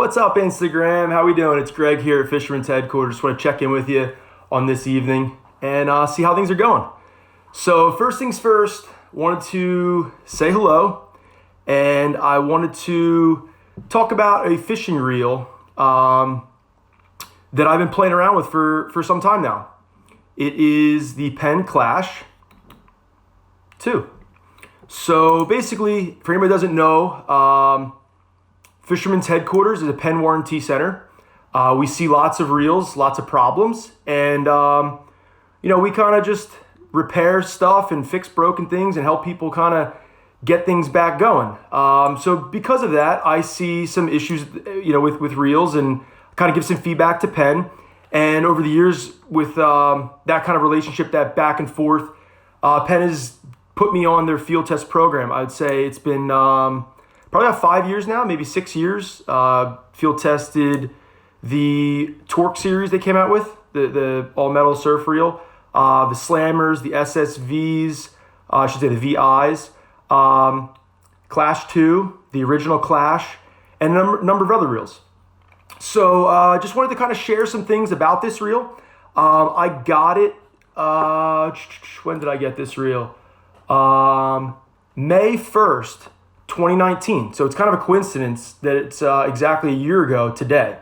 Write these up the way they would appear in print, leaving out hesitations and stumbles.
What's up, Instagram? How we doing? It's Greg here at Fisherman's headquarters. Just want to check in with you on this evening and see how things are going. So first things first, wanted to say hello, and I wanted to talk about a fishing reel that I've been playing around with for some time now. It is the Penn Clash II. So basically, for anybody who doesn't know, Fisherman's headquarters is a Penn warranty center. We see lots of reels, lots of problems, and we kind of just repair stuff and fix broken things and help people kind of get things back going. So because of that, I see some issues, with reels and kind of give some feedback to Penn. And over the years, with that kind of relationship, that back and forth, Penn has put me on their field test program. I'd say it's been probably about 5 years now, maybe 6 years. Field tested the Torque series they came out with, the all-metal surf reel, the Slammers, the SSVs, I should say the VIs, Clash II, the original Clash, and a number of other reels. So just wanted to kind of share some things about this reel. I got it, when did I get this reel? May 1st, 2019. So it's kind of a coincidence that it's exactly a year ago today.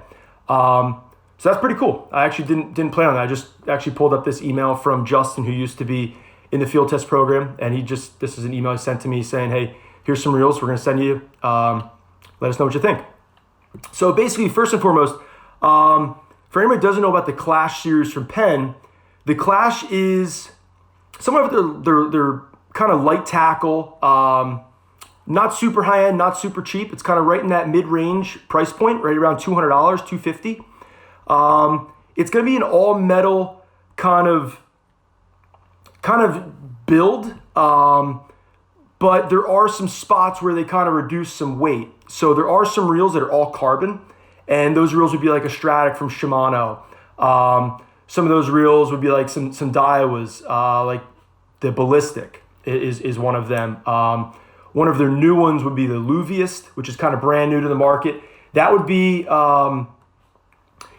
So that's pretty cool. I actually didn't plan on that. I just actually pulled up this email from Justin, who used to be in the field test program, and this is an email he sent to me saying, hey, here's some reels we're going to send you. Let us know what you think. So basically, first and foremost, for anybody who doesn't know about the Clash series from Penn, the Clash is somewhat of their kind of light tackle, not super high end, not super cheap. It's kind of right in that mid-range price point, right around $200, $250. It's going to be an all-metal kind of build, but there are some spots where they kind of reduce some weight. So there are some reels that are all carbon, and those reels would be like a Stratic from Shimano. Some of those reels would be like some Daiwas, like the Ballistic is one of them. One of their new ones would be the Luviest, which is kind of brand new to the market. That would be, kind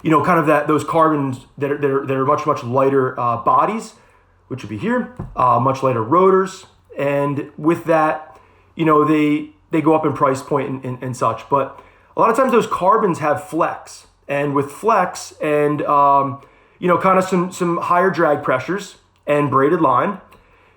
of those carbons that are much, much lighter bodies, which would be here, much lighter rotors. And with that, they go up in price point and such. But a lot of times those carbons have flex. And with flex and, kind of some higher drag pressures and braided line,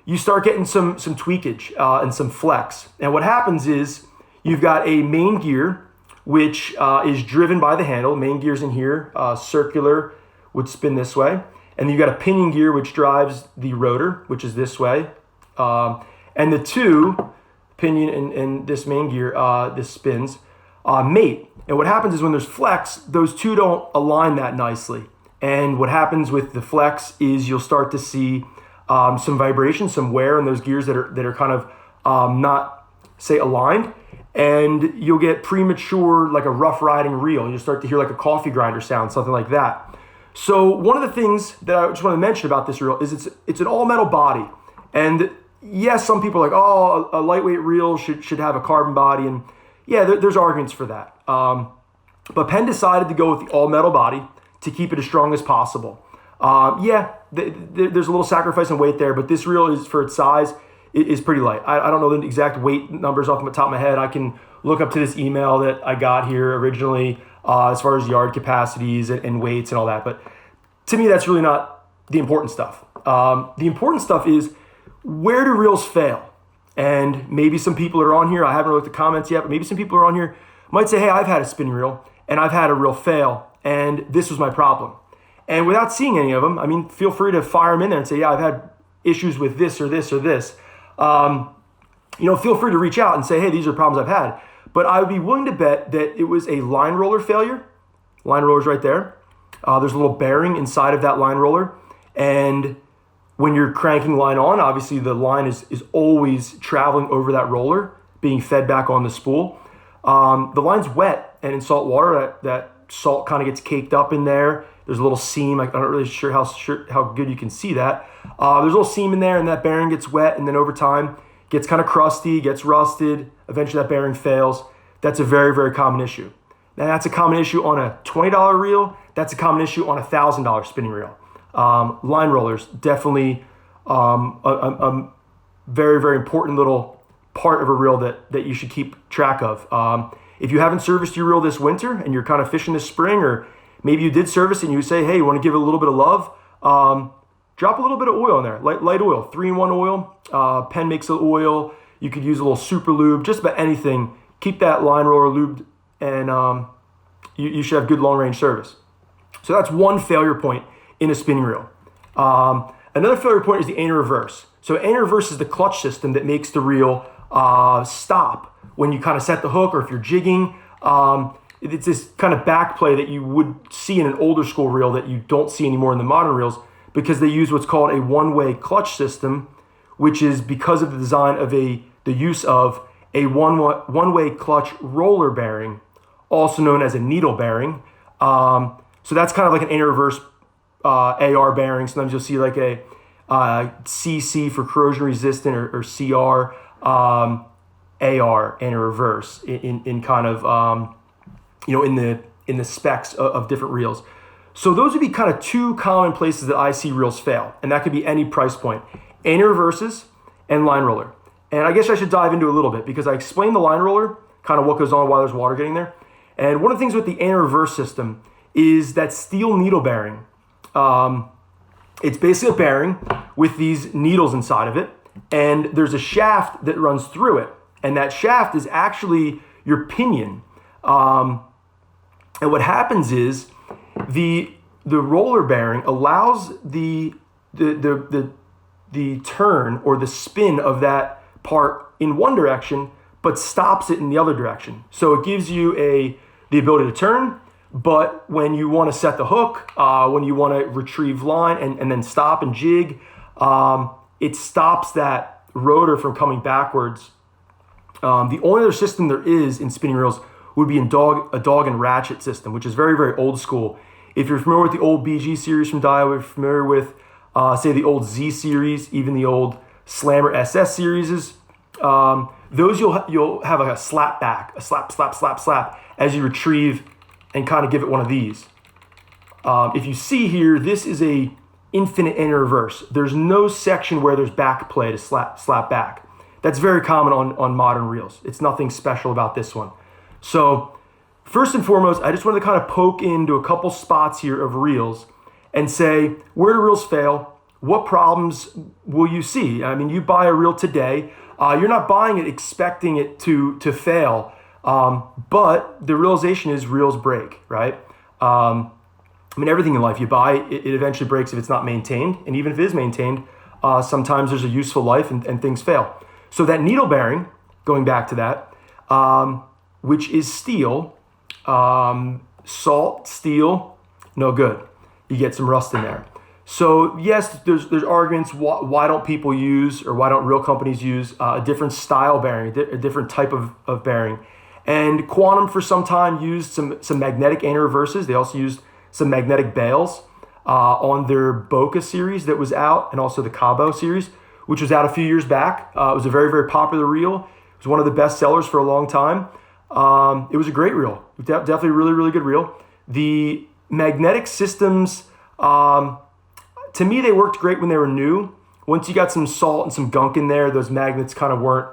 you start getting some tweakage and some flex. And what happens is you've got a main gear, which is driven by the handle. Main gear's in here, circular, would spin this way. And then you've got a pinion gear, which drives the rotor, which is this way. And the two, pinion and this main gear, this spins, mate. And what happens is when there's flex, those two don't align that nicely. And what happens with the flex is you'll start to see some vibration, some wear in those gears that are kind of not, say, aligned. And you'll get premature, like a rough riding reel. You'll start to hear like a coffee grinder sound, something like that. So one of the things that I just want to mention about this reel is it's an all-metal body. And yes, some people are like, oh, a lightweight reel should have a carbon body. And yeah, there's arguments for that. But Penn decided to go with the all-metal body to keep it as strong as possible. There's a little sacrifice in weight there, but this reel is, for its size, is pretty light. I don't know the exact weight numbers off the top of my head. I can look up to this email that I got here originally as far as yard capacities and weights and all that. But to me, that's really not the important stuff. The important stuff is, where do reels fail? And maybe some people are on here, I haven't looked at the comments yet, but maybe some people are on here might say, hey, I've had a spinning reel and I've had a reel fail and this was my problem. And without seeing any of them, I mean, feel free to fire them in there and say, yeah, I've had issues with this or this or this. Feel free to reach out and say, hey, these are problems I've had. But I would be willing to bet that it was a line roller failure. Line roller's right there. There's a little bearing inside of that line roller. And when you're cranking line on, obviously the line is always traveling over that roller, being fed back on the spool. The line's wet, and in salt water, that salt kind of gets caked up in there. There's a little seam. I'm not really sure how good you can see that. There's a little seam in there, and that bearing gets wet, and then over time gets kind of crusty, gets rusted. Eventually that bearing fails. That's a very, very common issue. Now that's a common issue on a $20 reel. That's a common issue on a $1,000 spinning reel. Line rollers, definitely a very, very important little part of a reel that you should keep track of. If you haven't serviced your reel this winter and you're kind of fishing this spring, or maybe you did service and you say, hey, you want to give it a little bit of love, drop a little bit of oil in there, light oil, 3-in-1 oil. Penn makes an oil. You could use a little super lube, just about anything. Keep that line roller lubed, and you should have good long-range service. So that's one failure point in a spinning reel. Another failure point is the anti reverse. So anti reverse is the clutch system that makes the reel stop when you kind of set the hook, or if you're jigging. It's this kind of back play that you would see in an older school reel that you don't see anymore in the modern reels, because they use what's called a one-way clutch system, which is because of the design of the use of a one-way clutch roller bearing, also known as a needle bearing. So that's kind of like an anti-reverse AR bearing. Sometimes you'll see like a CC for corrosion resistant, or CR AR anti-reverse in kind of in the specs of different reels. So those would be kind of two common places that I see reels fail, and that could be any price point: anti-reverses and line roller. And I guess I should dive into a little bit, because I explained the line roller, kind of what goes on while there's water getting there. And one of the things with the anti-reverse system is that steel needle bearing. It's basically a bearing with these needles inside of it, and there's a shaft that runs through it, and that shaft is actually your pinion. And what happens is the roller bearing allows the turn or the spin of that part in one direction, but stops it in the other direction. So it gives you the ability to turn, but when you want to set the hook, when you want to retrieve line and then stop and jig, it stops that rotor from coming backwards. The only other system there is in spinning reels would be a dog and ratchet system, which is very, very old school. If you're familiar with the old BG series from Daiwa, if you're familiar with, say, the old Z series, even the old Slammer SS series, those you'll have like a slap back, a slap, slap, slap, slap, as you retrieve and kind of give it one of these. If you see here, this is a infinite anti-reverse. There's no section where there's back play to slap back. That's very common on modern reels. It's nothing special about this one. So first and foremost, I just wanted to kind of poke into a couple spots here of reels and say, where do reels fail? What problems will you see? I mean, you buy a reel today, you're not buying it expecting it to fail, but the realization is reels break, right? I mean, everything in life you buy, it eventually breaks if it's not maintained. And even if it is maintained, sometimes there's a useful life and things fail. So that needle bearing, going back to that, which is steel, salt, steel, no good. You get some rust in there. So yes, there's arguments, why don't people use, or why don't reel companies use a different style bearing, a different type of bearing. And Quantum for some time used some magnetic anti-reverses. They also used some magnetic bails on their Boca series that was out, and also the Cabo series, which was out a few years back. It was a very, very popular reel. It was one of the best sellers for a long time. It was a great reel, definitely a really, really good reel. The magnetic systems, to me, they worked great when they were new. Once you got some salt and some gunk in there, those magnets kind of weren't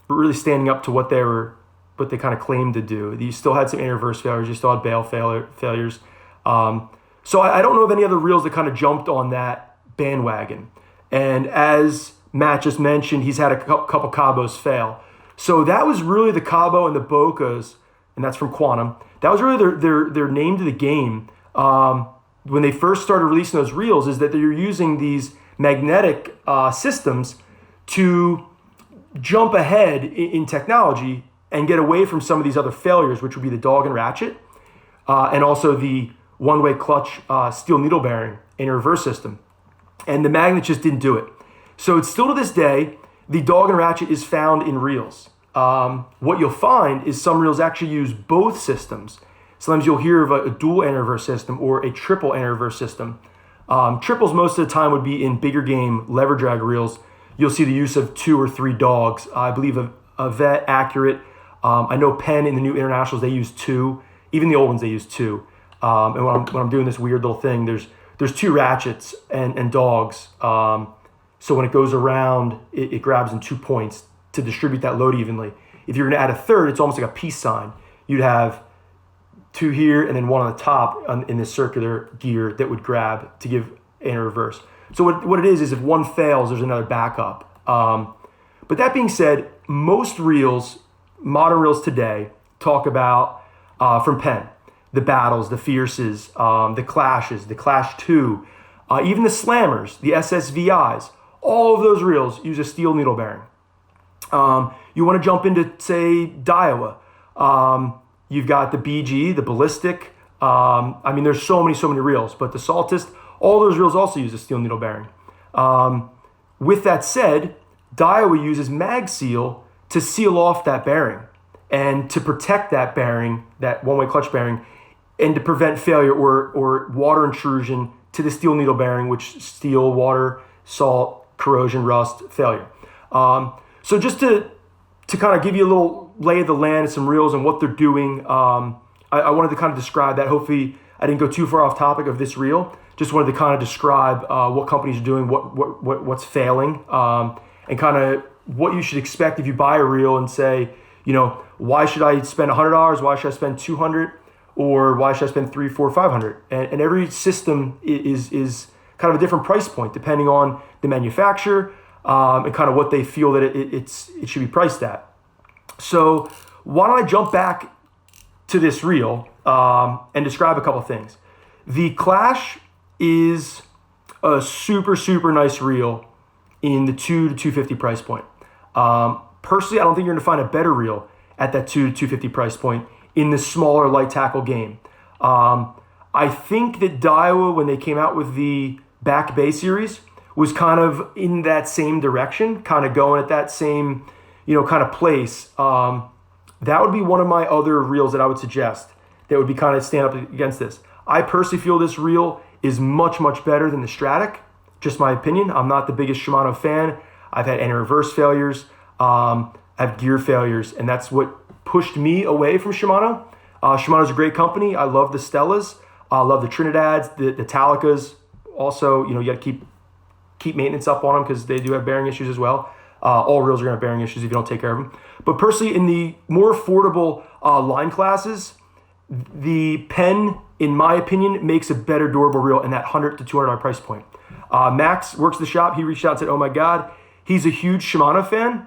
really standing up to what they kind of claimed to do. You still had some anti-reverse failures. You still had bail failures. So I don't know of any other reels that kind of jumped on that bandwagon. And as Matt just mentioned, he's had a couple Cabos fail. So that was really the Cabo and the Bocas, and that's from Quantum. That was really their name to the game when they first started releasing those reels, is that they're using these magnetic systems to jump ahead in technology and get away from some of these other failures, which would be the dog and ratchet, and also the one-way clutch steel needle bearing in a reverse system. And the magnet just didn't do it. So it's still to this day, the dog and ratchet is found in reels. What you'll find is some reels actually use both systems. Sometimes you'll hear of a dual anti-reverse system or a triple anti-reverse system. Triples most of the time would be in bigger game lever drag reels. You'll see the use of 2 or 3 dogs. I believe a Vet, Accurate, I know Penn in the new internationals, they use 2. Even the old ones, they use 2. And when I'm doing this weird little thing, there's 2 ratchets and dogs. So when it goes around, it grabs in 2 points to distribute that load evenly. If you're going to add a third, it's almost like a peace sign. You'd have 2 here and then 1 on the top in this circular gear that would grab to give in reverse. So what it is if one fails, there's another backup. But that being said, most reels, modern reels today, talk about from Penn, the battles, the fierces, the clashes, the Clash II, even the slammers, the SSVIs. All of those reels use a steel needle bearing. You want to jump into, say, Daiwa. You've got the BG, the ballistic. I mean, there's so many reels, but the Saltist, all those reels also use a steel needle bearing. With that said, Daiwa uses mag seal to seal off that bearing and to protect that bearing, that one-way clutch bearing, and to prevent failure or water intrusion to the steel needle bearing, which steel, water, salt, corrosion, rust, failure. So just to kind of give you a little lay of the land and some reels and what they're doing, I wanted to kind of describe that. Hopefully I didn't go too far off topic of this reel. Just wanted to kind of describe what companies are doing, what's failing, and kind of what you should expect if you buy a reel and say, why should I spend $100? Why should I spend $200? Or why should I spend $300, $400, $500? And every system is kind of a different price point depending on the manufacturer and kind of what they feel that it should be priced at. So why don't I jump back to this reel and describe a couple things. The Clash is a super nice reel in the $200 to $250 price point. Personally, I don't think you're going to find a better reel at that $200 to $250 price point in the smaller light tackle game. I think that Daiwa, when they came out with the Back Bay series, was kind of in that same direction, kind of going at that same, kind of place. That would be one of my other reels that I would suggest that would be kind of stand up against this. I personally feel this reel is much better than the Stratic. Just my opinion. I'm not the biggest Shimano fan. I've had any reverse failures. I have gear failures, and that's what pushed me away from Shimano. Shimano's a great company. I love the Stellas. I love the Trinidads, the Talicas. Also, you got to keep maintenance up on them because they do have bearing issues as well. All reels are going to have bearing issues if you don't take care of them. But personally, in the more affordable line classes, the Penn, in my opinion, makes a better durable reel in that $100 to $200 price point. Max works the shop. He reached out and said, oh my God, he's a huge Shimano fan.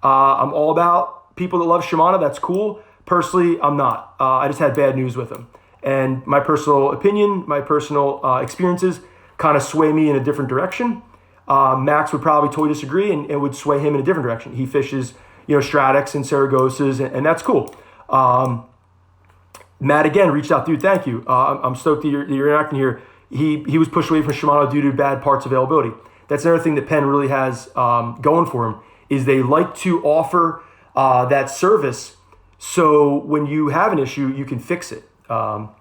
I'm all about people that love Shimano. That's cool. Personally, I'm not. I just had bad news with him. And my personal opinion, my personal experiences kind of sway me in a different direction. Max would probably totally disagree and would sway him in a different direction. He fishes, Stratics and Saragosas, and that's cool. Matt, again, reached out, dude, thank you. I'm stoked that you're interacting here. He was pushed away from Shimano due to bad parts availability. That's another thing that Penn really has going for him, is they like to offer that service so when you have an issue, you can fix it. So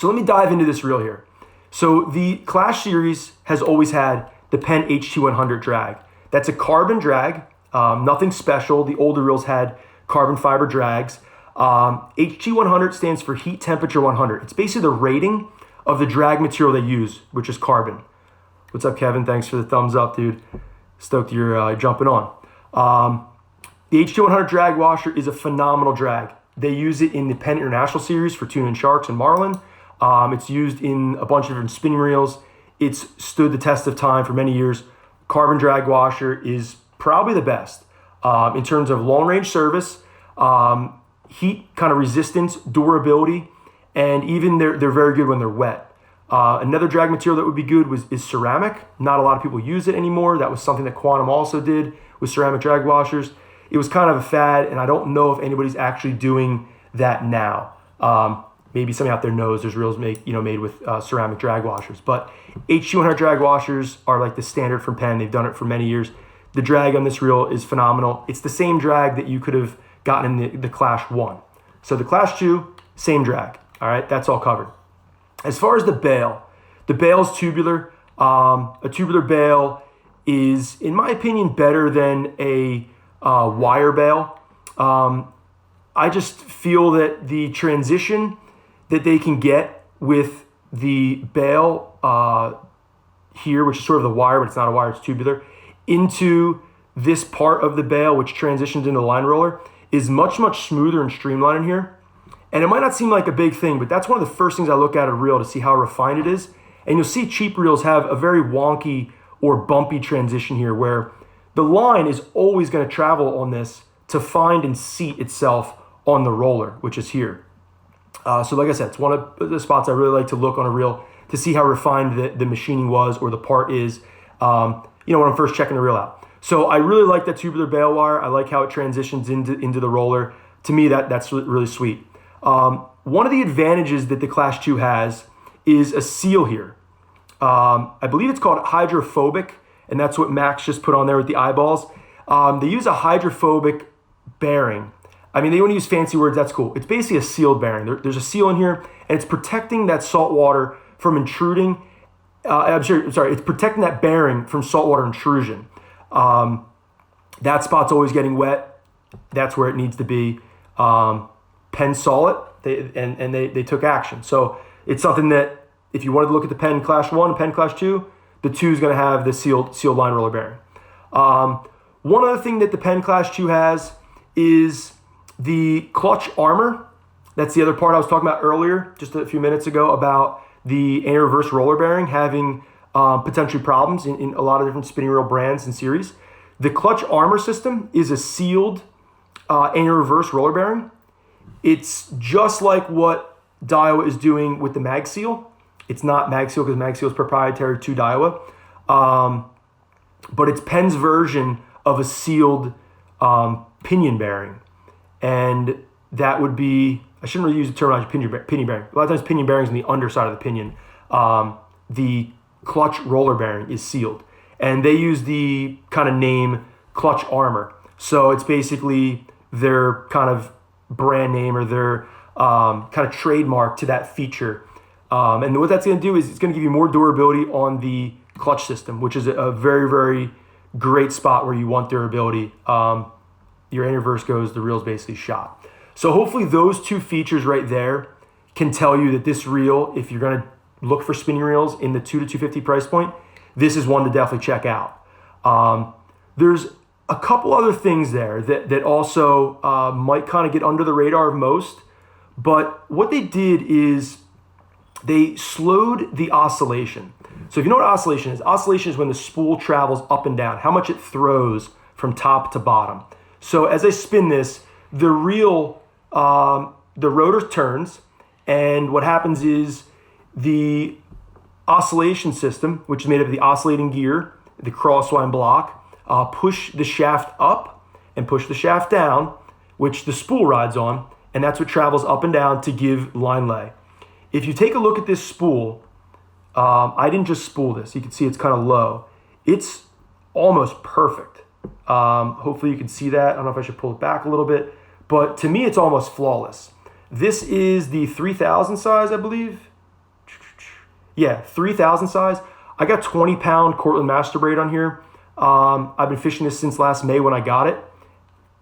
let me dive into this reel here. So the Clash series has always had the Penn HT100 drag. That's a carbon drag, nothing special. The older reels had carbon fiber drags. HT100 stands for heat temperature 100. It's basically the rating of the drag material they use, which is carbon. What's up, Kevin? Thanks for the thumbs up, dude. Stoked you're jumping on. The HT100 drag washer is a phenomenal drag. They use it in the Penn International Series for tuna and sharks and marlin. It's used in a bunch of different spinning reels. It's stood the test of time for many years. Carbon drag washer is probably the best in terms of long range service, heat kind of resistance, durability, and even they're very good when they're wet. Another drag material that would be good is ceramic. Not a lot of people use it anymore. That was something that Quantum also did with ceramic drag washers. It was kind of a fad, and I don't know if anybody's actually doing that now. Maybe somebody out there knows there's reels made with ceramic drag washers. But HT100 drag washers are like the standard from Penn. They've done it for many years. The drag on this reel is phenomenal. It's the same drag that you could have gotten in the Clash 1. So the Clash 2, same drag. All right, that's all covered. As far as the bail is tubular. A tubular bail is, in my opinion, better than a wire bail. I just feel that the transition that they can get with the bail here, which is sort of the wire, but it's not a wire, it's tubular, into this part of the bail, which transitions into the line roller, is much, much smoother and streamlined in here. And it might not seem like a big thing, but that's one of the first things I look at a reel to see how refined it is. And you'll see cheap reels have a very wonky or bumpy transition here where the line is always going to travel on this to find and seat itself on the roller, which is here. So like I said, it's one of the spots I really like to look on a reel to see how refined the machining was or the part is, when I'm first checking the reel out. So I really like that tubular bail wire. I like how it transitions into the roller. To me, that's really sweet. One of the advantages that the Clash II has is a seal here. I believe it's called Hydrophobic, and that's what Max just put on there with the eyeballs. They use a hydrophobic bearing. I mean, they want to use fancy words, that's cool. It's basically a sealed bearing. There's a seal in here, and it's protecting that salt water from intruding. It's protecting that bearing from saltwater intrusion. That spot's always getting wet. That's where it needs to be. Penn saw it, they took action. So it's something that if you wanted to look at the Penn Clash I and Penn Clash II, the 2 is going to have the sealed line roller bearing. One other thing that the Penn Clash II has is the clutch armor. That's the other part I was talking about earlier, just a few minutes ago, about the anti-reverse roller bearing having potentially problems in a lot of different spinning reel brands and series. The clutch armor system is a sealed anti-reverse roller bearing. It's just like what Daiwa is doing with the mag seal. It's not mag seal because mag seal is proprietary to Daiwa, but it's Penn's version of a sealed pinion bearing. And that would be, I shouldn't really use the terminology pinion bearing. A lot of times pinion bearings on the underside of the pinion. The clutch roller bearing is sealed. And they use the kind of name clutch armor. So it's basically their kind of brand name or their kind of trademark to that feature. And what that's going to do is it's going to give you more durability on the clutch system, which is a very, very great spot where you want durability. Your anti-reverse goes, the reel's basically shot. So hopefully those 2 features right there can tell you that this reel, if you're going to look for spinning reels in the $200 to $250 price point, this is one to definitely check out. There's a couple other things there that also might kind of get under the radar of most, but what they did is they slowed the oscillation. So if you know what oscillation is when the spool travels up and down, how much it throws from top to bottom. So as I spin this, the reel, the rotor turns, and what happens is the oscillation system, which is made up of the oscillating gear, the crosswind block, push the shaft up and push the shaft down, which the spool rides on, and that's what travels up and down to give line lay. If you take a look at this spool, I didn't just spool this. You can see it's kind of low. It's almost perfect. Hopefully you can see that. I don't know if I should pull it back a little bit, but to me, it's almost flawless. This is the 3000 size, I believe. Yeah, 3000 size. I got 20-pound Cortland Master Braid on here. I've been fishing this since last May when I got it.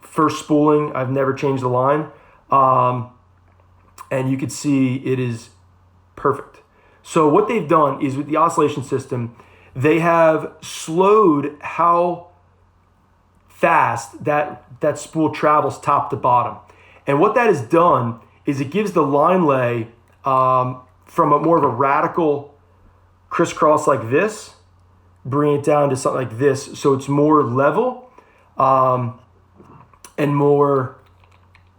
First spooling, I've never changed the line. And you can see it is perfect. So what they've done is with the oscillation system, they have slowed how fast that spool travels top to bottom. And what that has done is it gives the line lay from a more of a radical crisscross like this, bring it down to something like this, so it's more level and more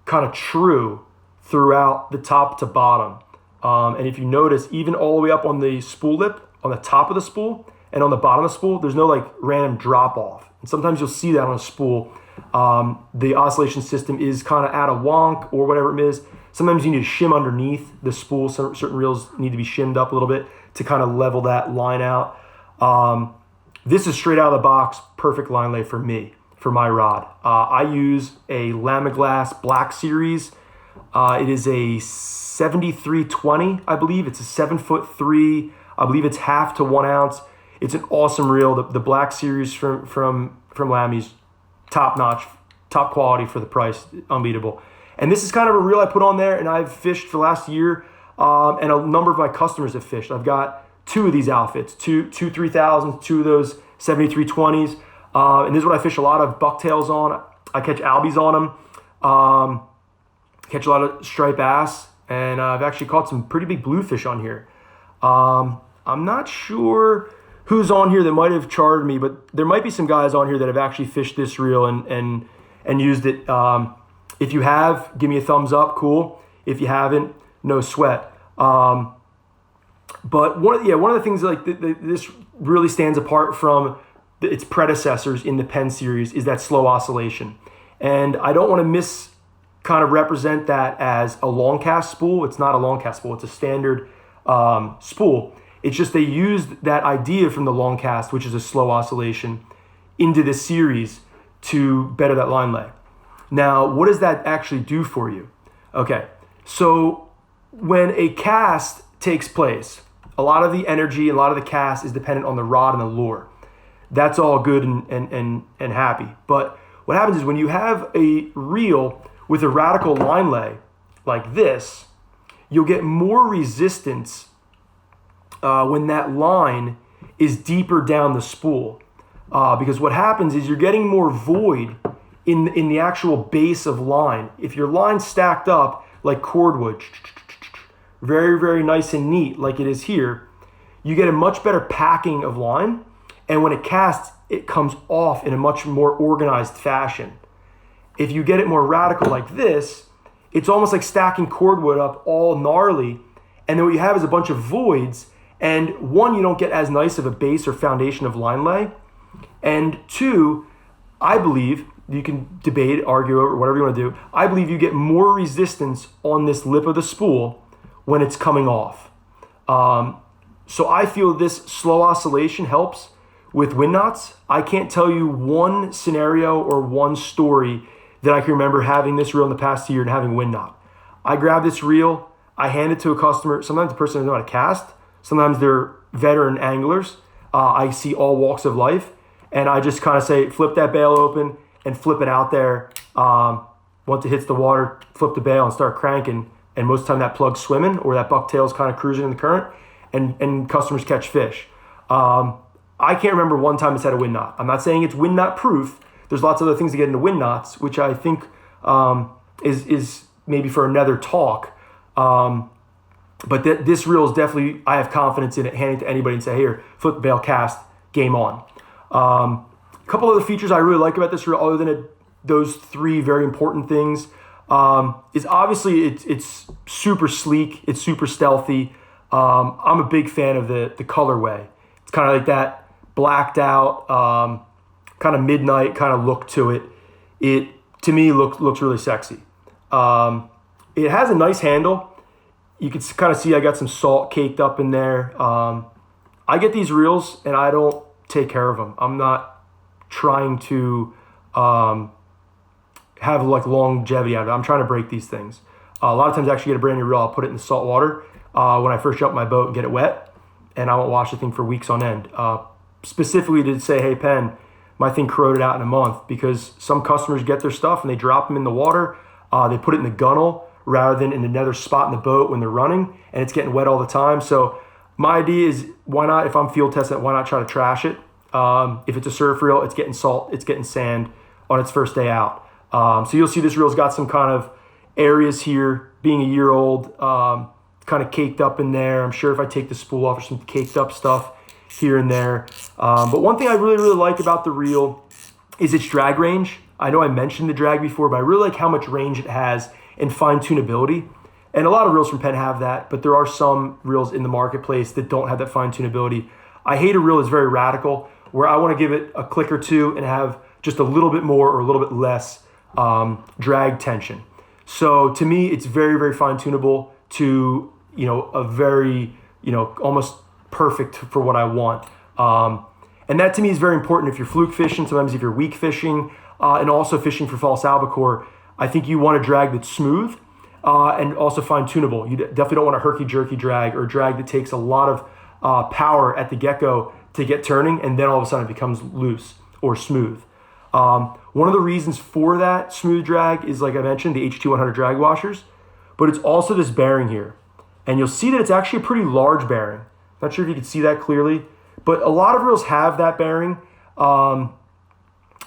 kind of true throughout the top to bottom. And if you notice, even all the way up on the spool lip, on the top of the spool and on the bottom of the spool, there's no like random drop off. And sometimes you'll see that on a spool. The oscillation system is kind of at a wonk or whatever it is. Sometimes you need to shim underneath the spool. Certain reels need to be shimmed up a little bit to kind of level that line out. This is straight out of the box, perfect line lay for me, for my rod. I use a Lamiglas Black Series. It is a 7320, I believe. It's a 7'3". I believe it's half to 1 ounce. It's an awesome reel. The Black Series from Lamy's top notch, top quality for the price, unbeatable. And this is kind of a reel I put on there, and I've fished for the last year, and a number of my customers have fished. I've got 2 of these outfits, two 3000s, 2 of those 7320s, and this is what I fish a lot of bucktails on. I catch albies on them, catch a lot of striped bass, and I've actually caught some pretty big bluefish on here. I'm not sure who's on here that might have chartered me, but there might be some guys on here that have actually fished this reel and used it. If you have, give me a thumbs up, cool. If you haven't, no sweat. But one of the things like this really stands apart from its predecessors in the Penn series is that slow oscillation. And I don't want to kind of represent that as a long cast spool. It's not a long cast spool. It's a standard spool. It's just they used that idea from the long cast, which is a slow oscillation, into this series to better that line lay. Now, what does that actually do for you? Okay, so when a cast takes place, a lot of the energy, a lot of the cast is dependent on the rod and the lure. That's all good and happy. But what happens is when you have a reel with a radical line lay like this, you'll get more resistance when that line is deeper down the spool. Because what happens is you're getting more void in the actual base of line. If your line's stacked up like cordwood, very, very nice and neat like it is here, you get a much better packing of line. And when it casts, it comes off in a much more organized fashion. If you get it more radical like this, it's almost like stacking cordwood up all gnarly. And then what you have is a bunch of voids. And 1, you don't get as nice of a base or foundation of line lay. And 2, I believe, you can debate, argue, or whatever you want to do, I believe you get more resistance on this lip of the spool when it's coming off. So I feel this slow oscillation helps with wind knots. I can't tell you one scenario or one story that I can remember having this reel in the past year and having wind knot. I grab this reel, I hand it to a customer. Sometimes the person doesn't know how to cast. Sometimes they're veteran anglers. I see all walks of life. And I just kind of say, flip that bail open and flip it out there. Once it hits the water, flip the bail and start cranking. And most of the time that plug's swimming or that bucktail's kind of cruising in the current and customers catch fish. I can't remember one time it's had a wind knot. I'm not saying it's wind knot proof. There's lots of other things to get into wind knots, which I think is maybe for another talk. But this reel is definitely, I have confidence in it, handing it to anybody and say, here, flip the bail, cast, game on. A couple other features I really like about this reel, other than those 3 very important things, is obviously it's super sleek, it's super stealthy. I'm a big fan of the colorway. It's kind of like that blacked out, kind of midnight kind of look to it. It, to me, looks really sexy. It has a nice handle. You can kind of see I got some salt caked up in there. I get these reels and I don't take care of them. I'm not trying to have like longevity out of it. I'm trying to break these things. A lot of times I actually get a brand new reel. I'll put it in the salt water when I first jump my boat and get it wet, and I won't wash the thing for weeks on end. Specifically to say, hey, Penn, my thing corroded out in a month, because some customers get their stuff and they drop them in the water. They put it in the gunnel rather than in another spot in the boat when they're running, and it's getting wet all the time. So my idea is, why not, if I'm field testing it, why not try to trash it? If it's a surf reel, it's getting salt, it's getting sand on its first day out. So you'll see this reel's got some kind of areas here, being a year old, kind of caked up in there. I'm sure if I take the spool off, there's some caked up stuff here and there. But one thing I really, really like about the reel is its drag range. I know I mentioned the drag before, but I really like how much range it has and fine tunability. And a lot of reels from Penn have that, but there are some reels in the marketplace that don't have that fine tunability. I hate a reel that's very radical, where I want to give it a click or two and have just a little bit more or a little bit less drag tension. So to me, it's very, very fine tunable to, a very, almost perfect for what I want. And that to me is very important if you're fluke fishing, sometimes if you're weak fishing, and also fishing for false albacore. I think you want a drag that's smooth and also fine tunable. You definitely don't want a herky-jerky drag or a drag that takes a lot of power at the get-go to get turning, and then all of a sudden it becomes loose or smooth. One One of the reasons for that smooth drag is, like I mentioned, the HT100 drag washers, but it's also this bearing here. And you'll see that it's actually a pretty large bearing. Not sure if you can see that clearly, but a lot of reels have that bearing. Not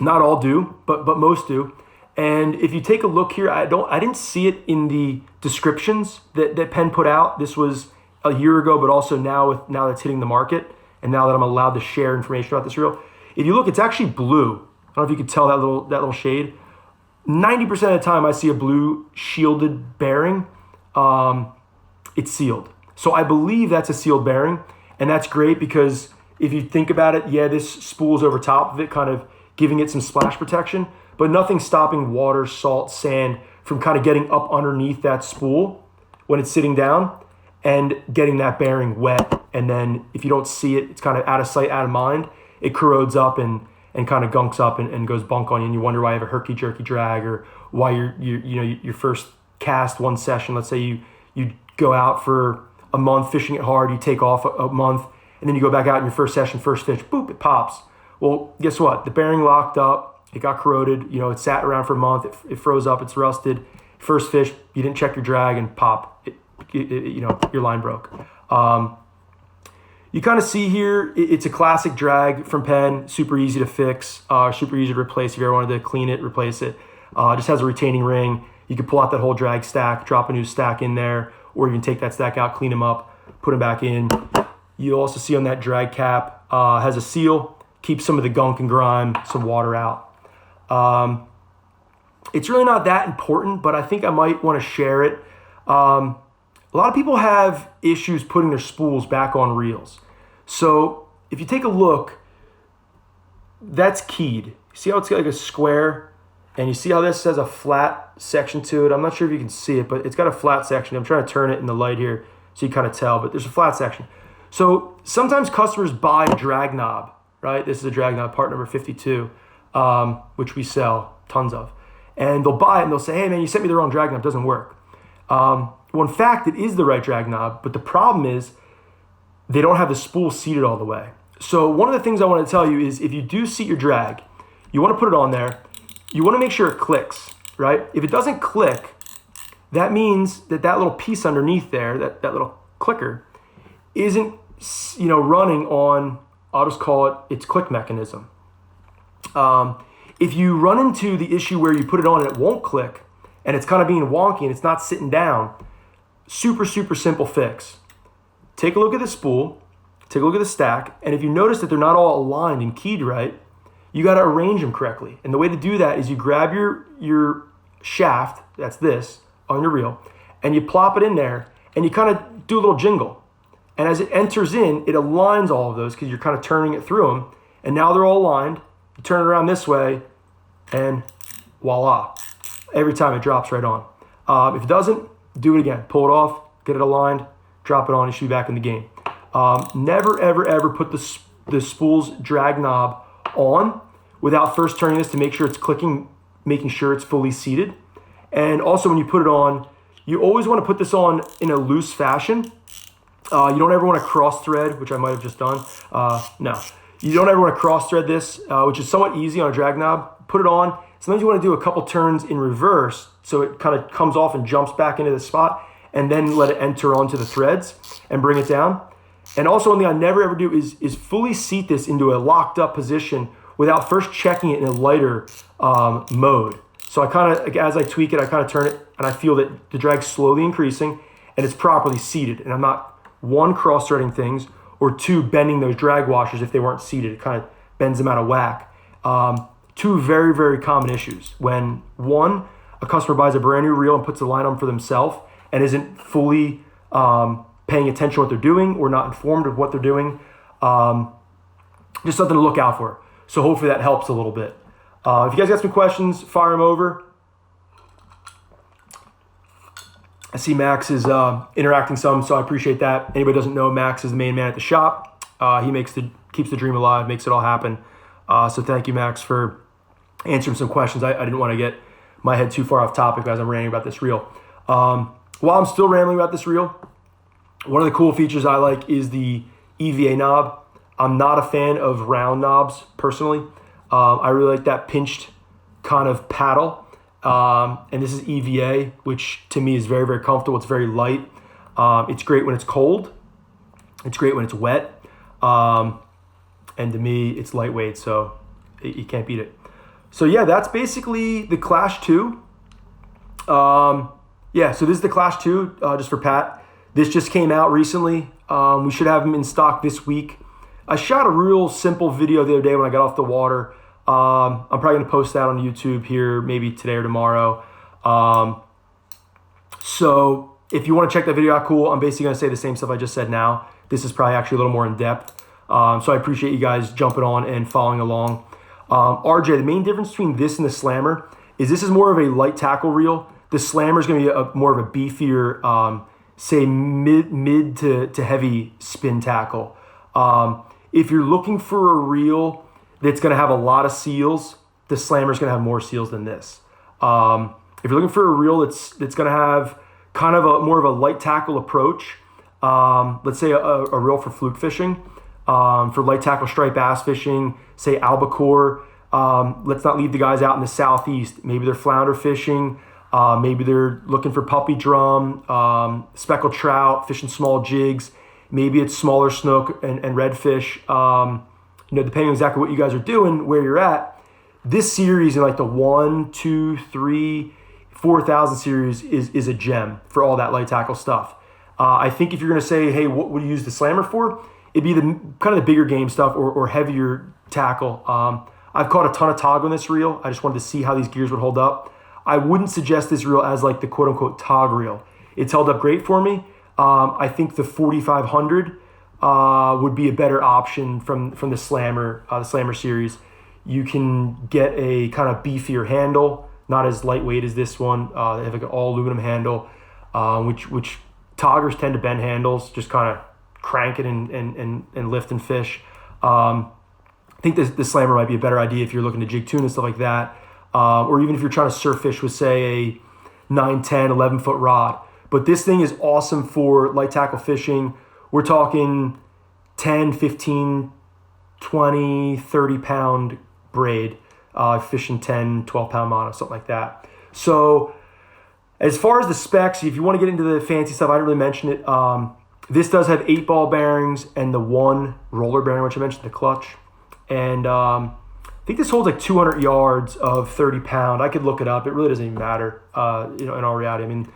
all do, but most do. And if you take a look here, I didn't see it in the descriptions that Penn put out. This was a year ago, but also now that it's hitting the market, and now that I'm allowed to share information about this reel. If you look, it's actually blue. I don't know if you could tell that little shade. 90% of the time I see a blue shielded bearing, it's sealed. So I believe that's a sealed bearing, and that's great because if you think about it, yeah, this spool is over top of it, kind of giving it some splash protection, but nothing's stopping water, salt, sand from kind of getting up underneath that spool when it's sitting down and getting that bearing wet. And then if you don't see it, it's kind of out of sight, out of mind. It corrodes up and kind of gunks up and goes bunk on you, and you wonder why you have a herky-jerky drag, or why your first cast one session, let's say you go out for a month fishing it hard, you take off a month, and then you go back out in your first session, first fish, boop, it pops. Well, guess what? The bearing locked up, it got corroded, it sat around for a month, it froze up, it's rusted. First fish, you didn't check your drag, and pop, your line broke. You kind of see here, it's a classic drag from Penn, super easy to fix, super easy to replace if you ever wanted to clean it, replace it. Just has a retaining ring. You can pull out that whole drag stack, drop a new stack in there, or even take that stack out, clean them up, put them back in. You'll also see on that drag cap, has a seal, keeps some of the gunk and grime, some water out. It's really not that important, but I think I might want to share it. A lot of people have issues putting their spools back on reels. So if you take a look, that's keyed. See how it's got like a square? And you see how this has a flat section to it? I'm not sure if you can see it, but it's got a flat section. I'm trying to turn it in the light here so you kind of tell, but there's a flat section. So sometimes customers buy a drag knob, right? This is a drag knob, part number 52, which we sell tons of. And they'll buy it and they'll say, hey man, you sent me the wrong drag knob, it doesn't work. Well, in fact, it is the right drag knob, but the problem is they don't have the spool seated all the way. So one of the things I want to tell you is if you do seat your drag, you want to put it on there, you want to make sure it clicks, right? If it doesn't click, that means that little piece underneath there, that little clicker, isn't running on, I'll just call it its click mechanism. If you run into the issue where you put it on and it won't click, and it's kind of being wonky and it's not sitting down, super, super simple fix. Take a look at the spool, take a look at the stack, and if you notice that they're not all aligned and keyed right, you got to arrange them correctly. And the way to do that is you grab your shaft, that's this, on your reel, and you plop it in there, and you kind of do a little jingle. And as it enters in, it aligns all of those because you're kind of turning it through them, and now they're all aligned. You turn it around this way, and voila. Every time it drops right on. If it doesn't, do it again. Pull it off, get it aligned, drop it on, you should be back in the game. Never, ever, ever put the spool's drag knob on without first turning this to make sure it's clicking, making sure it's fully seated. And also when you put it on, you always want to put this on in a loose fashion. You don't ever want to cross thread, which I might have just done. No, you don't ever want to cross thread this, which is somewhat easy on a drag knob. Put it on. Sometimes you want to do a couple turns in reverse so it kind of comes off and jumps back into the spot, and then let it enter onto the threads and bring it down. And also one thing I never ever do is fully seat this into a locked up position without first checking it in a lighter mode. So I kind of, as I tweak it, I kind of turn it and I feel that the drag's slowly increasing and it's properly seated. And I'm not, one, cross-threading things, or two, bending those drag washers if they weren't seated. It kind of bends them out of whack. Two very, very common issues. When one, a customer buys a brand new reel and puts the line on for themselves and isn't fully paying attention to what they're doing or not informed of what they're doing. Just something to look out for. So hopefully that helps a little bit. If you guys got some questions, fire them over. I see Max is interacting some, so I appreciate that. Anybody doesn't know, Max is the main man at the shop. He keeps the dream alive, makes it all happen. So thank you, Max, for answering some questions. I didn't want to get my head too far off topic as I'm ranting about this reel. While I'm still rambling about this reel, one of the cool features I like is the EVA knob. I'm not a fan of round knobs, personally. I really like that pinched kind of paddle. And this is EVA, which to me is very, very comfortable. It's very light. It's great when it's cold. It's great when it's wet. And to me, it's lightweight, so you can't beat it. So yeah, that's basically the Clash II. Yeah, so this is the Clash II, just for Pat. This just came out recently. We should have them in stock this week. I shot a real simple video the other day when I got off the water. I'm probably going to post that on YouTube here maybe today or tomorrow. So if you want to check that video out, cool. I'm basically going to say the same stuff I just said now. This is probably actually a little more in depth. So I appreciate you guys jumping on and following along. RJ, the main difference between this and the Slammer is this is more of a light tackle reel. The Slammer is going to be more of a beefier, say mid to heavy spin tackle. If you're looking for a reel that's going to have a lot of seals, the Slammer is going to have more seals than this. If you're looking for a reel that's going to have kind of more of a light tackle approach, let's say a reel for fluke fishing, for light tackle striped bass fishing, say albacore. Let's not leave the guys out in the southeast. Maybe they're flounder fishing. Maybe they're looking for puppy drum, speckled trout, fishing small jigs. Maybe it's smaller snook and redfish. Depending on exactly what you guys are doing, where you're at. This series in like the 1, 2, 3, 4,000 series is a gem for all that light tackle stuff. I think if you're going to say, hey, what would you use the Slammer for? It'd be the kind of the bigger game stuff or heavier tackle. I've caught a ton of tog on this reel. I just wanted to see how these gears would hold up. I wouldn't suggest this reel as like the quote unquote tog reel. It's held up great for me. I think the 4500 would be a better option from the Slammer series. You can get a kind of beefier handle, not as lightweight as this one. They have like an all aluminum handle, which toggers tend to bend handles, just kind of crank it and lift and fish. I think the Slammer might be a better idea if you're looking to jig tune and stuff like that, or even if you're trying to surf fish with, say, a 9, 10, 11-foot rod. But this thing is awesome for light tackle fishing. We're talking 10, 15, 20, 30-pound braid, fishing 10, 12-pound mono, something like that. So as far as the specs, if you want to get into the fancy stuff, I didn't really mention it. This does have 8-ball bearings and the 1 roller bearing, which I mentioned, the clutch. And I think this holds like 200 yards of 30-pound. I could look it up. It really doesn't even matter, in all reality. I mean,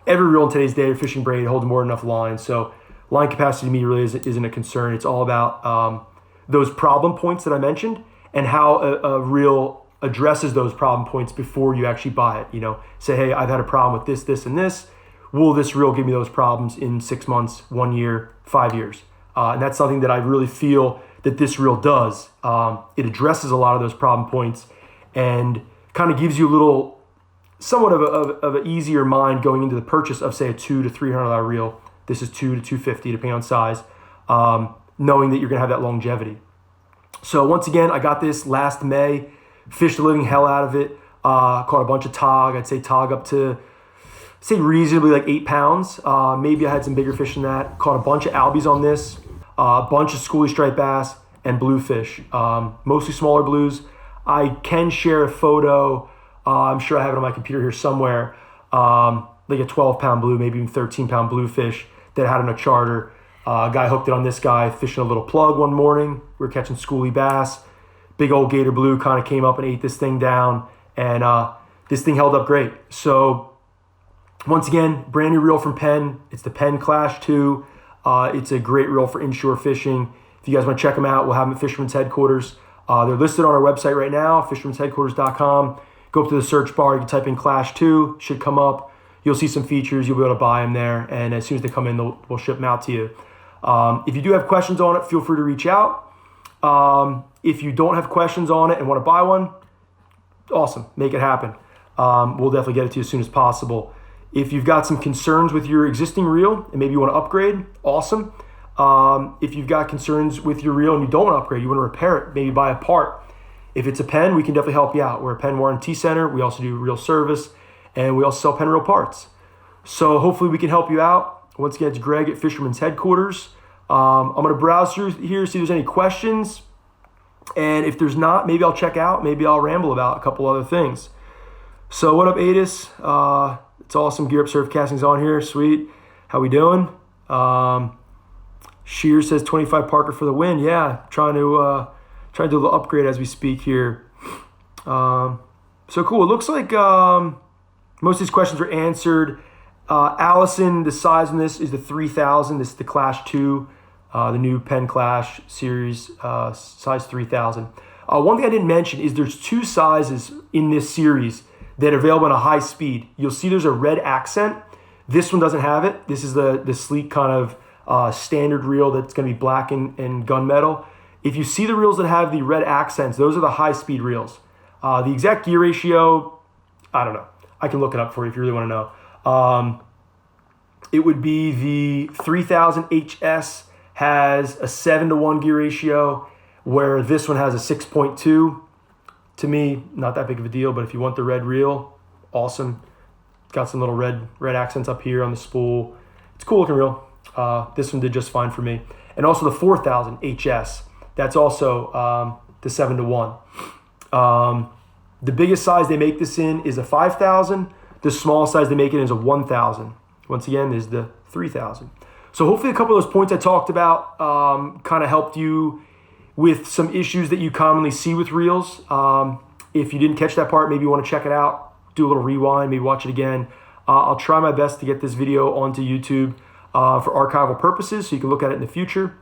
every reel in today's day, fishing braid holds more than enough line. So line capacity to me really isn't a concern. It's all about those problem points that I mentioned and how a reel addresses those problem points before you actually buy it. Say, hey, I've had a problem with this, this, and this. Will this reel give me those problems in 6 months, 1 year, 5 years? And that's something that I really feel that this reel does. It addresses a lot of those problem points and kind of gives you a little, somewhat of an easier mind going into the purchase of, say, a $200 to $300 reel. This is $200 to $250, depending on size, knowing that you're going to have that longevity. So once again, I got this last May, fished the living hell out of it, caught a bunch of tog. I'd say tog up to, say, reasonably like 8 pounds. Maybe I had some bigger fish than that. Caught a bunch of albies on this, a bunch of schoolie striped bass, and bluefish, mostly smaller blues. I can share a photo. I'm sure I have it on my computer here somewhere, like a 12-pound blue, maybe even 13-pound bluefish that I had on a charter. A guy hooked it on this guy fishing a little plug one morning. We were catching schoolie bass. Big old Gator Blue kind of came up and ate this thing down, and this thing held up great. So once again, brand new reel from Penn. It's the Penn Clash II. It's a great reel for inshore fishing. If you guys want to check them out, we'll have them at Fisherman's headquarters. They're listed on our website right now, fishermansheadquarters.com. Go up to the search bar, you can type in Clash II, should come up. You'll see some features, you'll be able to buy them there, and as soon as they come in, we'll ship them out to you. If you do have questions on it, feel free to reach out. If you don't have questions on it and want to buy one, awesome, make it happen. We'll definitely get it to you as soon as possible. If you've got some concerns with your existing reel and maybe you want to upgrade, awesome. If you've got concerns with your reel and you don't want to upgrade, you want to repair it, maybe buy a part. If it's a Penn, we can definitely help you out. We're a Penn warranty center. We also do reel service, and we also sell Penn reel parts. So hopefully we can help you out. Once again, it's Greg at Fisherman's headquarters. I'm going to browse through here, see if there's any questions. And if there's not, maybe I'll check out, maybe I'll ramble about a couple other things. So what up, Adis? It's awesome. Gear Up Surf Casting's on here. Sweet. How we doing? Shear says 25 Parker for the win. Yeah, trying to do a little upgrade as we speak here. So cool. It looks like most of these questions were answered. Allison, the size on this is the 3000. This is the Clash II, the new Penn Clash series, size 3000. One thing I didn't mention is there's two sizes in this series that are available in a high speed. You'll see there's a red accent. This one doesn't have it. This is the sleek kind of standard reel that's going to be black and gunmetal. If you see the reels that have the red accents, those are the high speed reels. The exact gear ratio, I don't know. I can look it up for you if you really want to know. It would be the 3000 HS has a 7-to-1 gear ratio, where this one has a 6.2. To me, not that big of a deal, but if you want the red reel, awesome. Got some little red accents up here on the spool. It's a cool looking reel. This one did just fine for me. And also the 4000 HS. That's also the 7-to-1. The biggest size they make this in is a 5000. The smallest size they make it in is a 1000. Once again, is the 3000. So hopefully a couple of those points I talked about kind of helped you with some issues that you commonly see with reels. If you didn't catch that part, maybe you want to check it out, do a little rewind, maybe watch it again. I'll try my best to get this video onto YouTube for archival purposes so you can look at it in the future.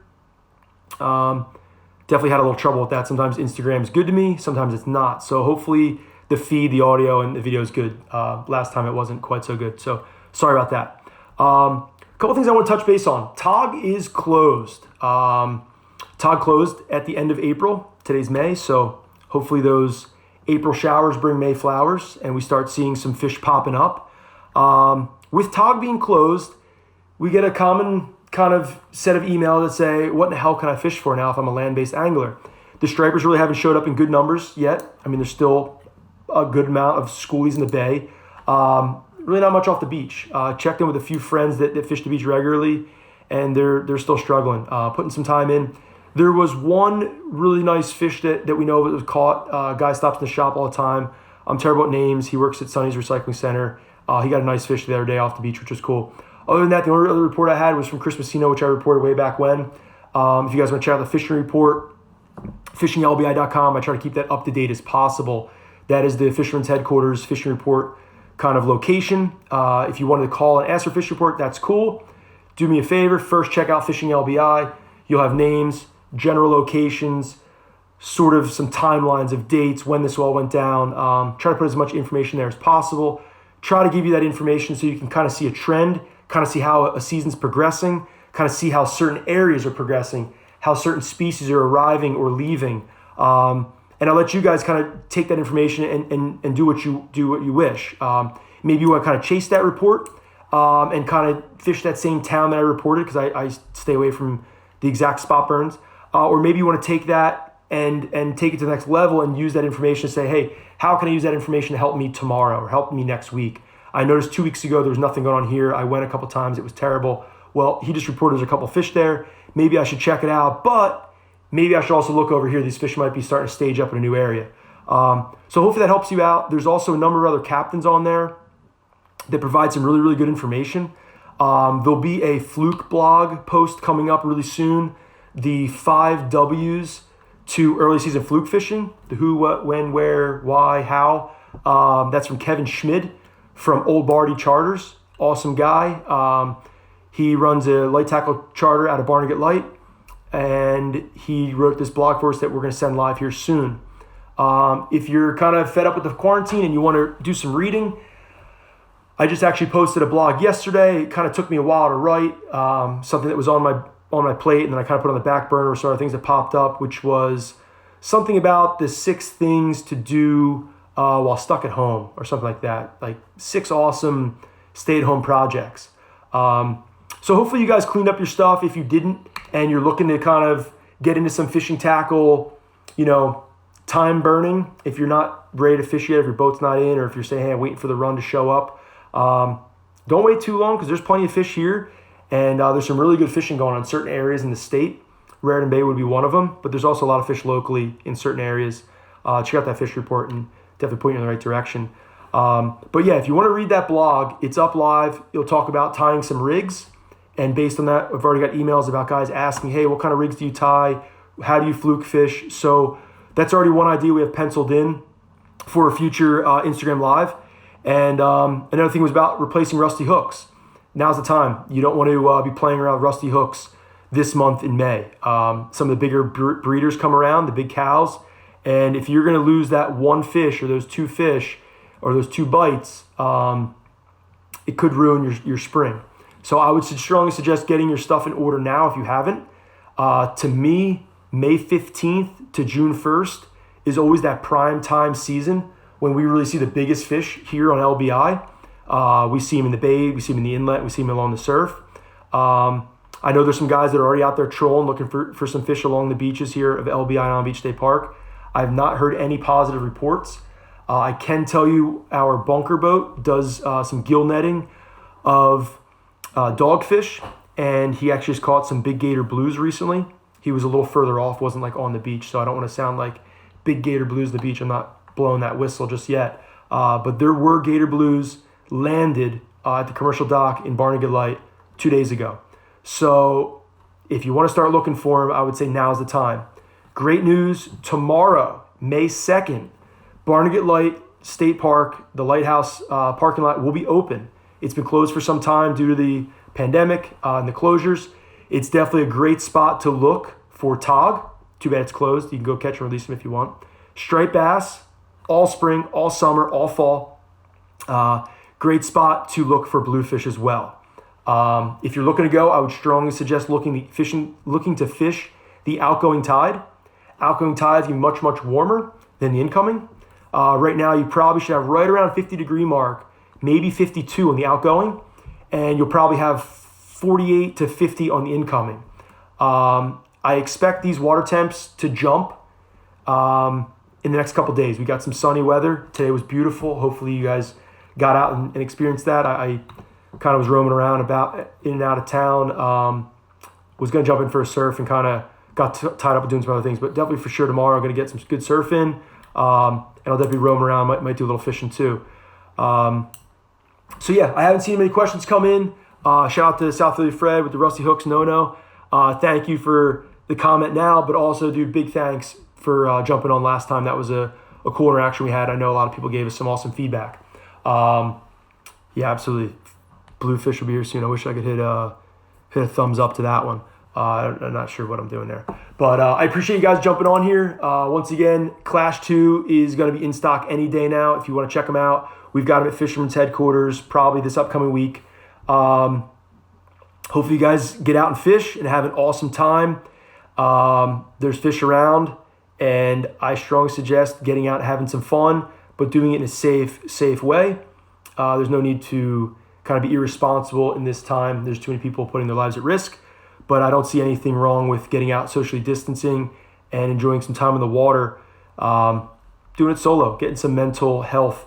Definitely had a little trouble with that. Sometimes Instagram is good to me, sometimes it's not. So hopefully the feed, the audio, and the video is good. Last time it wasn't quite so good, so sorry about that. A couple things I want to touch base on. TOG is closed. TOG closed at the end of April. Today's May, so hopefully those April showers bring May flowers and we start seeing some fish popping up. With TOG being closed, we get a common kind of set of emails that say, what in the hell can I fish for now if I'm a land-based angler? The stripers really haven't showed up in good numbers yet. I mean, there's still a good amount of schoolies in the bay. Really not much off the beach. Checked in with a few friends that fish the beach regularly, and they're still struggling, putting some time in. There was one really nice fish that we know that was caught. Guy stops in the shop all the time. I'm terrible at names. He works at Sonny's Recycling Center. He got a nice fish the other day off the beach, which was cool. Other than that, the only other report I had was from Chris Messina, which I reported way back when. If you guys want to check out the fishing report, fishinglbi.com. I try to keep that up to date as possible. That is the Fisherman's headquarters fishing report kind of location. If you wanted to call and ask for fish report, that's cool. Do me a favor, first check out Fishing LBI. You'll have names, general locations, sort of some timelines of dates, when this all went down. Try to put as much information there as possible. Try to give you that information so you can kind of see a trend, kind of see how a season's progressing, kind of see how certain areas are progressing, how certain species are arriving or leaving. And I'll let you guys kind of take that information and do what you wish. Maybe you want to kind of chase that report and kind of fish that same town that I reported, because I stay away from the exact spot burns. Or maybe you want to take that and take it to the next level and use that information to say, hey, how can I use that information to help me tomorrow or help me next week? I noticed 2 weeks ago there was nothing going on here. I went a couple times. It was terrible. Well, he just reported there's a couple fish there. Maybe I should check it out, but maybe I should also look over here. These fish might be starting to stage up in a new area. So hopefully that helps you out. There's also a number of other captains on there that provide some really, really good information. There'll be a Fluke blog post coming up really soon. The 5 W's to early season fluke fishing. The who, what, when, where, why, how. That's from Kevin Schmid from Old Barty Charters. Awesome guy. He runs a light tackle charter out of Barnegat Light. And he wrote this blog for us that we're going to send live here soon. If you're kind of fed up with the quarantine and you want to do some reading, I just actually posted a blog yesterday. It kind of took me a while to write, something that was on my plate, and then I kind of put it on the back burner, sort of things that popped up, which was something about the 6 things to do while stuck at home or something like that, like 6 awesome stay-at-home projects. So hopefully you guys cleaned up your stuff. If you didn't, and you're looking to kind of get into some fishing tackle, time burning, if you're not ready to fish yet, if your boat's not in, or if you're saying, hey, I'm waiting for the run to show up, don't wait too long, because there's plenty of fish here, and there's some really good fishing going on in certain areas in the state. Raritan Bay would be one of them, but there's also a lot of fish locally in certain areas. Check out that fish report and definitely point you in the right direction. But yeah, if you want to read that blog, it's up live. It'll talk about tying some rigs. And based on that, I've already got emails about guys asking, hey, what kind of rigs do you tie? How do you fluke fish? So that's already one idea we have penciled in for a future Instagram Live. And another thing was about replacing rusty hooks. Now's the time. You don't want to be playing around with rusty hooks this month in May. Some of the bigger breeders come around, the big cows. And if you're going to lose that one fish or those two fish or those two bites, it could ruin your spring. So I would strongly suggest getting your stuff in order now if you haven't. To me, May 15th to June 1st is always that prime time season when we really see the biggest fish here on LBI. We see them in the bay, we see them in the inlet, we see them along the surf. I know there's some guys that are already out there trolling, looking for some fish along the beaches here of LBI and on Beach State Park. I've not heard any positive reports. I can tell you our bunker boat does some gill netting of dogfish, and he actually just caught some big gator blues recently. He was a little further off, wasn't like on the beach, so I don't want to sound like big gator blues at the beach. I'm not blowing that whistle just yet. But there were gator blues landed at the commercial dock in Barnegat Light 2 days ago. So if you want to start looking for them, I would say now's the time. Great news, tomorrow, May 2nd, Barnegat Light State Park, the Lighthouse parking lot will be open. It's been closed for some time due to the pandemic and the closures. It's definitely a great spot to look for tog. Too bad it's closed. You can go catch and release them if you want. Striped bass, all spring, all summer, all fall. Great spot to look for bluefish as well. If you're looking to go, I would strongly suggest looking to fish the outgoing tide. Outgoing tide is going to be much, much warmer than the incoming. Right now, you probably should have right around 50-degree mark, maybe 52 on the outgoing, and you'll probably have 48 to 50 on the incoming. I expect these water temps to jump in the next couple days. We got some sunny weather. Today was beautiful. Hopefully you guys got out and experienced that. I kind of was roaming around about in and out of town. Was going to jump in for a surf and kind of got tied up with doing some other things, but definitely for sure tomorrow I'm going to get some good surf in. And I'll definitely roam around. Might do a little fishing too. So yeah, I haven't seen many questions come in. Shout out to South Philly Fred with the Rusty Hooks no. Thank you for the comment now, but also, dude, big thanks for jumping on last time. That was a cool interaction we had. I know a lot of people gave us some awesome feedback. Yeah, absolutely. Bluefish will be here soon. I wish I could hit a thumbs up to that one. I'm not sure what I'm doing there. But I appreciate you guys jumping on here. Once again, Clash II is going to be in stock any day now. If you want to check them out, we've got them at Fisherman's headquarters probably this upcoming week. Hopefully you guys get out and fish and have an awesome time. There's fish around, and I strongly suggest getting out and having some fun, but doing it in a safe way. There's no need to kind of be irresponsible in this time. There's too many people putting their lives at risk, but I don't see anything wrong with getting out, socially distancing, and enjoying some time in the water, doing it solo, getting some mental health,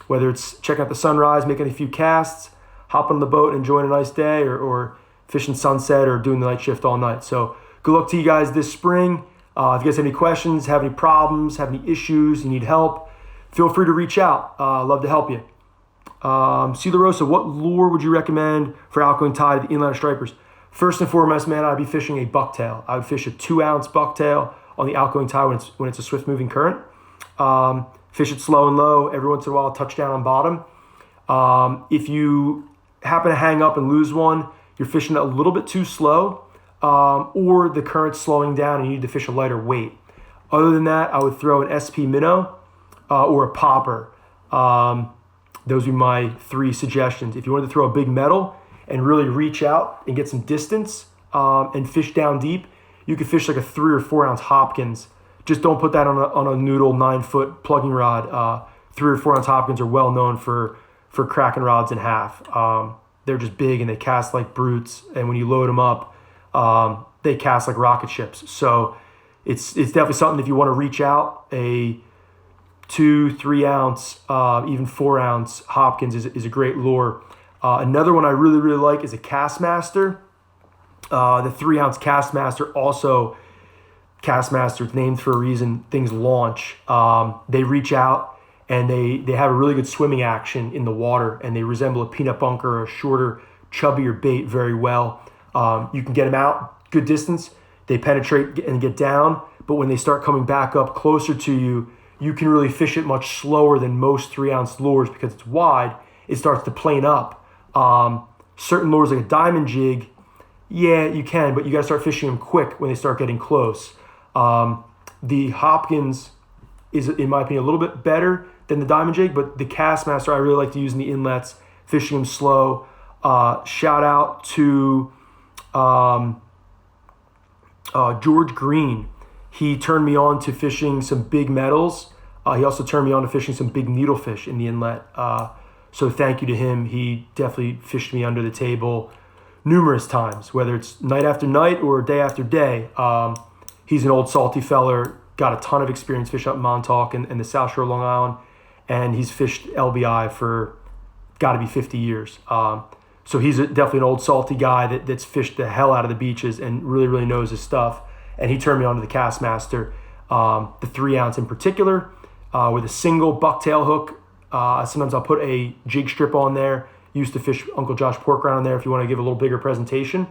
whether it's checking out the sunrise, making a few casts, hopping on the boat and enjoying a nice day, or fishing sunset or doing the night shift all night. So good luck to you guys this spring. If you guys have any questions, have any problems, have any issues, you need help, feel free to reach out. Love to help you. C. La Rosa, what lure would you recommend for outgoing tide of the inland stripers? First and foremost, man, I'd be fishing a bucktail. I would fish a 2-ounce bucktail on the outgoing tide when it's a swift-moving current. Fish it slow and low. Every once in a while, touchdown on bottom. If you happen to hang up and lose one, you're fishing a little bit too slow, or the current's slowing down and you need to fish a lighter weight. Other than that, I would throw an SP minnow or a popper. Those would be my 3 suggestions. If you wanted to throw a big metal and really reach out and get some distance and fish down deep, you could fish like a 3 or 4 ounce Hopkins. Just don't put that on a noodle 9-foot plugging rod. 3 or 4 ounce Hopkins are well known for cracking rods in half. They're just big and they cast like brutes. And when you load them up, they cast like rocket ships. So it's definitely something if you want to reach out. A 2, 3 ounce, even 4 ounce Hopkins is a great lure. Another one I really, really like is a Castmaster. The 3-ounce Castmaster, also Castmaster, it's named for a reason. Things launch. They reach out and they have a really good swimming action in the water, and they resemble a peanut bunker or a shorter, chubbier bait very well. You can get them out good distance. They penetrate and get down, but when they start coming back up closer to you, you can really fish it much slower than most 3-ounce lures because it's wide. It starts to plane up. Certain lures like a diamond jig, yeah, you can, but you got to start fishing them quick when they start getting close. The Hopkins is, in my opinion, a little bit better than the diamond jig, but the Castmaster I really like to use in the inlets, fishing them slow. Shout out to George Green. He turned me on to fishing some big metals. He also turned me on to fishing some big needlefish in the inlet. So thank you to him. He definitely fished me under the table numerous times, whether it's night after night or day after day. He's an old salty feller, got a ton of experience fishing up in Montauk and the South Shore of Long Island, and he's fished LBI for got to be 50 years. So he's definitely an old salty guy that's fished the hell out of the beaches and really, really knows his stuff. And he turned me on to the Castmaster, the 3-ounce in particular, with a single bucktail hook. Sometimes I'll put a jig strip on there. Used to fish Uncle Josh pork round on there if you want to give a little bigger presentation.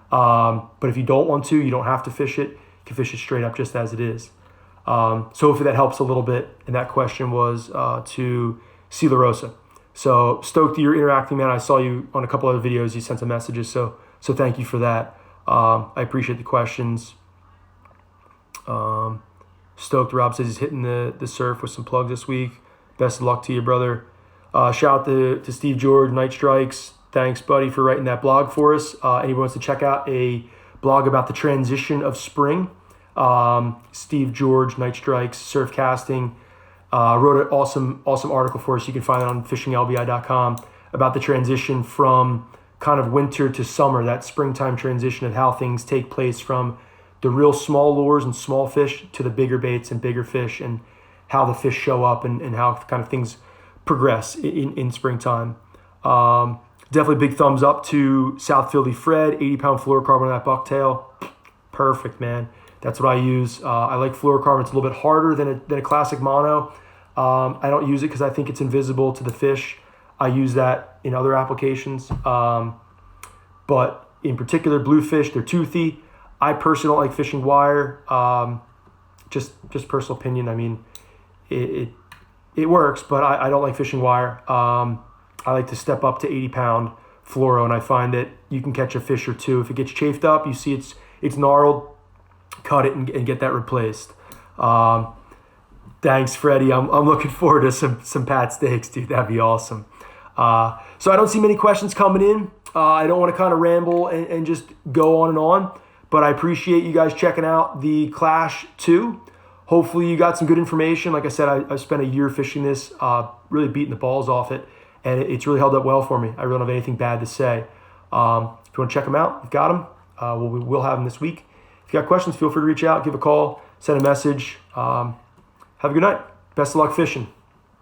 But if you don't want to, you don't have to fish it. You can fish it straight up just as it is. So hopefully that helps a little bit. And that question was to C. La Rosa. So stoked that you're interacting, man. I saw you on a couple other videos. You sent some messages. So thank you for that. I appreciate the questions. Stoked. Rob says he's hitting the surf with some plugs this week. Best of luck to you, brother. Shout out to Steve George, Night Strikes. Thanks, buddy, for writing that blog for us. Anyone wants to check out a blog about the transition of spring, Steve George, Night Strikes, surf casting, wrote an awesome article for us. You can find it on fishinglbi.com about the transition from kind of winter to summer, that springtime transition of how things take place from the real small lures and small fish to the bigger baits and bigger fish, and how the fish show up and how kind of things progress in springtime. Definitely big thumbs up to South Philly Fred, 80-pound fluorocarbon on that bucktail. Perfect, man. That's what I use. I like fluorocarbon. It's a little bit harder than a classic mono. I don't use it because I think it's invisible to the fish. I use that in other applications. But in particular, bluefish, they're toothy. I personally don't like fishing wire. Just personal opinion. I mean, it works, but I don't like fishing wire. I like to step up to 80-pound fluoro, and I find that you can catch a fish or two. If it gets chafed up, you see it's gnarled, cut it and get that replaced. Thanks, Freddie. I'm looking forward to some Pat steaks, dude. That'd be awesome. So I don't see many questions coming in. I don't want to kind of ramble and just go on and on, but I appreciate you guys checking out the Clash II. Hopefully you got some good information. Like I said, I spent a year fishing this, really beating the balls off it, and it's really held up well for me. I really don't have anything bad to say. If you want to check them out, you've got them. We'll have them this week. If you got questions, feel free to reach out, give a call, send a message. Have a good night. Best of luck fishing.